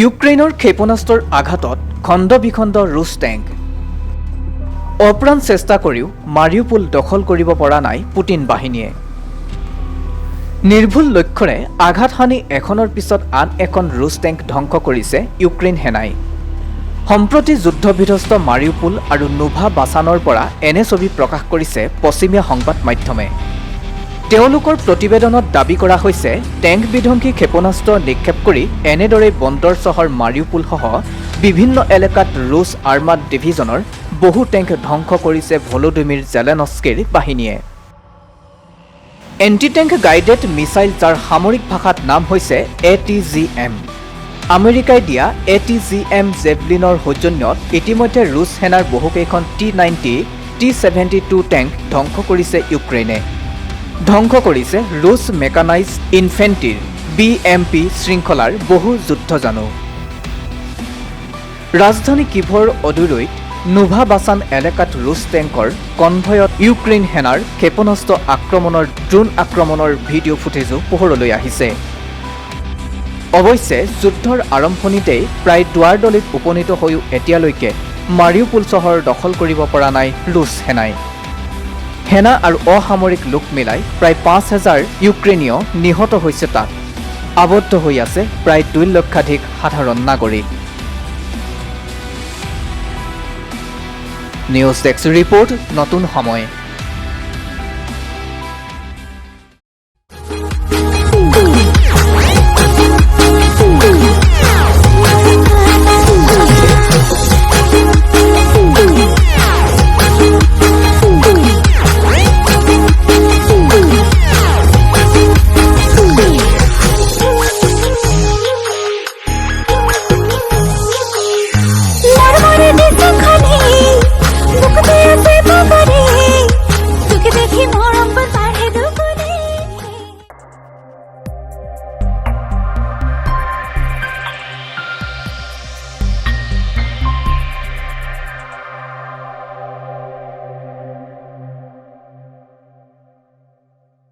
ইউক্ৰেইনৰ ক্ষেপণাস্ত্ৰৰ আঘাতত খণ্ড বিখণ্ড ৰুছ টেংক। অপ্ৰাণ চেষ্টা কৰিও মাৰিউপোল দখল কৰিব পৰা নাই পুটিন বাহিনীয়ে। নিৰ্ভুল লক্ষ্যৰে আঘাত সানি এখনৰ পিছত আন এখন ৰুছ টেংক ধ্বংস কৰিছে ইউক্ৰেইন সেনাই। সম্প্ৰতি যুদ্ধবিধ্বস্ত মাৰিউপোল আৰু নোভা বাছানৰ পৰা এনে ছবি প্ৰকাশ কৰিছে পশ্চিমীয়া সংবাদ মাধ্যমে। তেওঁলোকৰ প্ৰতিবেদনত দাবী কৰা হৈছে টেংক বিধ্বংসী ক্ষেপণাস্ত্ৰ নিক্ষেপ কৰি এনেদৰে বন্দৰ চহৰ মাৰিউপোলসহ বিভিন্ন এলেকাত ৰুছ আৰ্মাড ডিভিজনৰ বহু টেংক ধ্বংস কৰিছে ভলোডিমিৰ জেলেনস্কিৰ বাহিনীয়ে। এণ্টি টেংক গাইডেড মিছাইল, যাৰ সামৰিক ভাষাত নাম হৈছে ATGM। আমেৰিকাই দিয়া ATGM জেভলিনৰ সৌজন্যত ইতিমধ্যে ৰুছ সেনাৰ বহুকেইখন T-90, T-72 টেংক ধ্বংস কৰিছে ইউক্ৰেইনে। ধ্বংস কৰিছে ৰুছ মেকানাইজড ইনফেণ্ট্ৰিৰ BMP শৃংখলাৰ বহু যুদ্ধজানো। ৰাজধানী কিভৰ অদূৰৈত নোভা বাছান এলেকাত ৰুছ টেংকৰ কনভয়ত ইউক্ৰেইন সেনাৰ ক্ষেপণাস্ত্ৰ আক্ৰমণৰ ড্ৰোন আক্ৰমণৰ ভিডিঅ' ফুটেজো পোহৰলৈ আহিছে। অৱশ্যে যুদ্ধৰ আৰম্ভণিতেই প্ৰায় দুৱাৰদলিত উপনীত হৈও এতিয়ালৈকে মাৰিউপোল চহৰ দখল কৰিব পৰা নাই ৰুছ সেনাই। সেনা আৰু অসামৰিক লোক মিলাই প্ৰায় ৫,০০০ ইউক্ৰেইনীয় নিহত হৈছে। তাত আবদ্ধ হৈ আছে প্ৰায় ২ লক্ষাধিক সাধাৰণ নাগৰিক। নিউজ ডেস্ক ৰিপোৰ্ট, নতুন সময়।